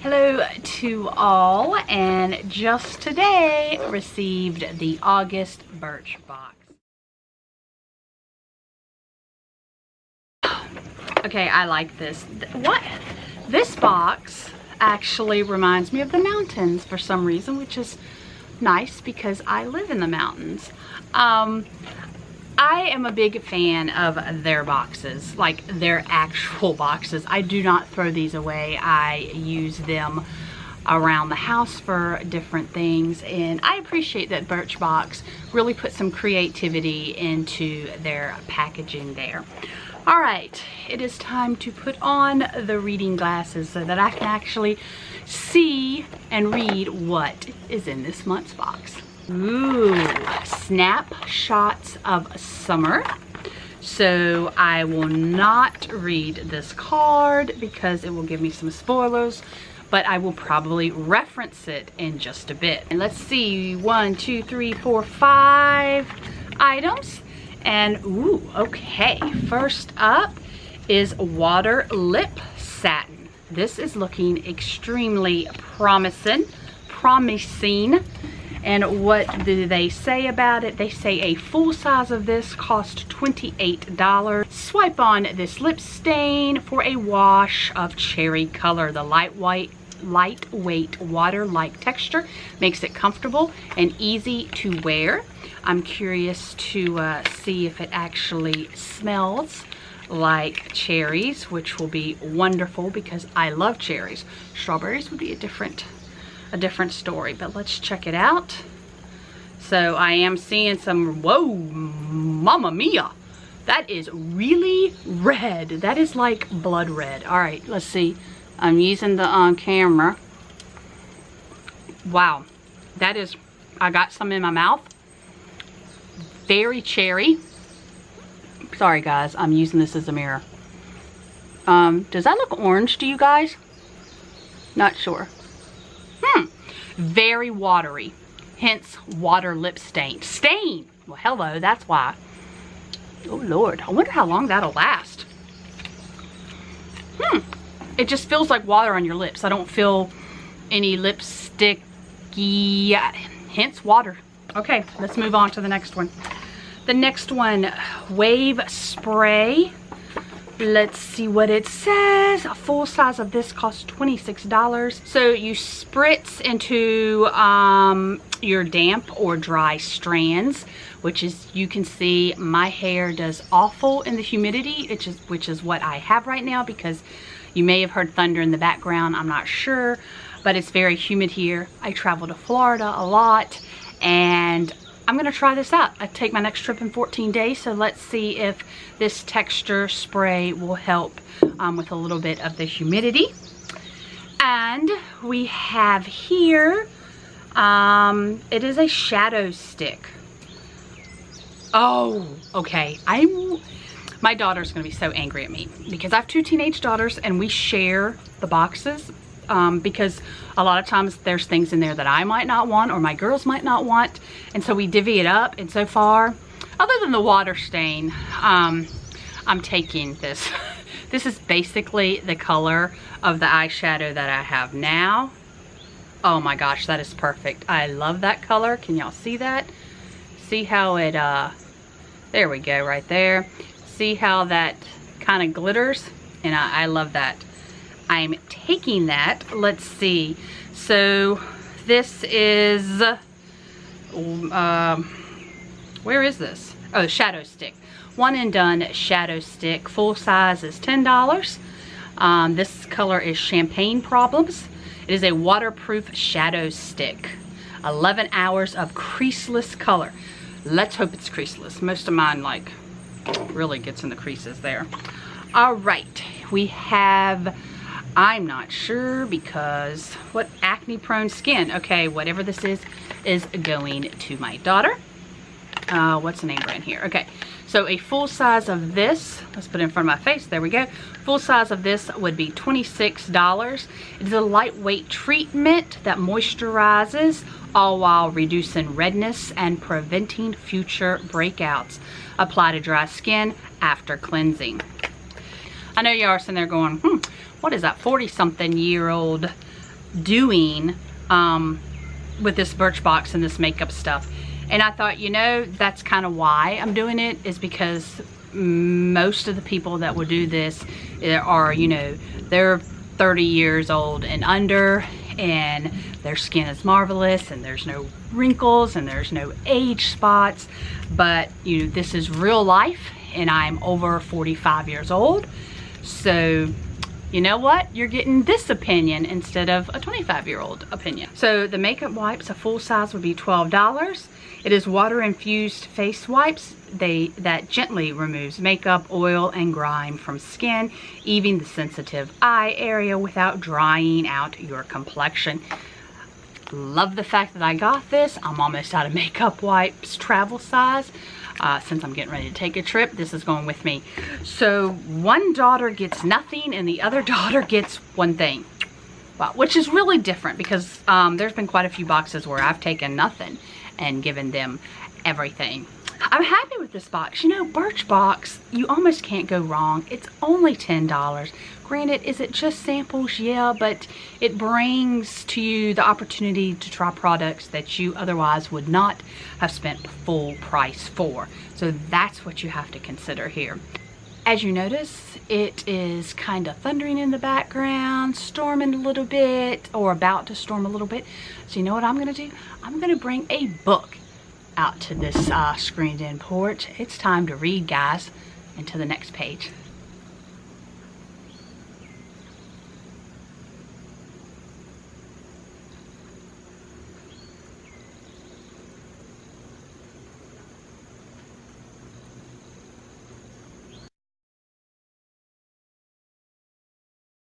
Hello to all, and just today received the August Birchbox. Okay, I like this. What? This box actually reminds me of the mountains for some reason, which is nice because I live in the mountains. I am a big fan of their boxes, like their actual boxes. I do not throw these away. I use them around the house for different things, and I appreciate that Birchbox really put some creativity into their packaging there. All right, it is time to put on the reading glasses so that I can actually see and read what is in this month's box. Ooh, snapshots of summer. So I will not read this card because it will give me some spoilers, but I will probably reference it in just a bit. And let's see, 1, 2, 3, 4, 5 items. And ooh, okay, first up is Water Lip Satin. This is looking extremely promising. And what do they say about it? They say a full size of this cost $28. Swipe on this lip stain for a wash of cherry color. The lightweight water-like texture makes it comfortable and easy to wear. I'm curious to see if it actually smells like cherries, which will be wonderful because I love cherries. Strawberries would be a different story, but let's check it out. So I am seeing some, whoa, mamma mia, that is really red. That is like blood red. All right, let's see. I'm using the on camera. Wow, that is, I got some in my mouth. Very cherry. Sorry guys, I'm using this as a mirror. Does that look orange to you guys? Not sure. Very watery, hence water lip stain. Well, hello, that's why. Oh Lord, I wonder how long that'll last. It just feels like water on your lips. I don't feel any lipsticky, hence water. Okay, let's move on to the next one. The next one, Wave Spray. Let's see what it says. A full size of this costs $26. So you spritz into your damp or dry strands, which is, you can see my hair does awful in the humidity, which is what I have right now, because you may have heard thunder in the background. I'm not sure, but it's very humid here. I travel to Florida a lot, and I'm gonna try this out. I take my next trip in 14 days, so let's see if this texture spray will help with a little bit of the humidity. And we have here, it is a shadow stick. Oh, okay. My daughter's gonna be so angry at me because I have 2 teenage daughters and we share the boxes. Because a lot of times there's things in there that I might not want or my girls might not want, and so we divvy it up. And so far, other than the water stain, I'm taking this. This is basically the color of the eyeshadow that I have now. Oh my gosh, that is perfect. I love that color. Can y'all see that? See how it, there we go, right there. See how that kind of glitters? And I love that. I'm taking that. Let's see. So this is, where is this? Oh, shadow stick. One and done shadow stick. Full size is $10. This color is Champagne Problems. It is a waterproof shadow stick. 11 hours of creaseless color. Let's hope it's creaseless. Most of mine like really gets in the creases there. All right, we have, I'm not sure because what, acne prone skin. Okay, whatever this is going to my daughter. What's the name brand here? Okay, so a full size of this, let's put it in front of my face, there we go. Full size of this would be $26. It is a lightweight treatment that moisturizes, all while reducing redness and preventing future breakouts. Apply to dry skin after cleansing. I know you are sitting there going, what is that 40-something-year-old doing with this Birchbox and this makeup stuff. And I thought, you know, that's kind of why I'm doing it, is because most of the people that will do this are, you know, they're 30 years old and under, and their skin is marvelous, and there's no wrinkles and there's no age spots. But you know, this is real life, and I'm over 45 years old, so you know what, you're getting this opinion instead of a 25-year-old opinion. So the makeup wipes, a full size, would be $12. It is water infused face wipes that gently removes makeup, oil, and grime from skin, even the sensitive eye area, without drying out your complexion. Love the fact that I got this. I'm almost out of makeup wipes travel size. Since I'm getting ready to take a trip, this is going with me. So one daughter gets nothing and the other daughter gets one thing. Well, which is really different, because there's been quite a few boxes where I've taken nothing and given them everything. I'm happy with this box. You know, Birchbox, you almost can't go wrong. It's only $10. Granted, is it just samples? Yeah, but it brings to you the opportunity to try products that you otherwise would not have spent full price for. So that's what you have to consider here. As you notice, it is kind of thundering in the background, storming a little bit, or about to storm a little bit. So you know what I'm gonna do? I'm gonna bring a book out to this screened in porch. It's time to read, guys, and to the next page.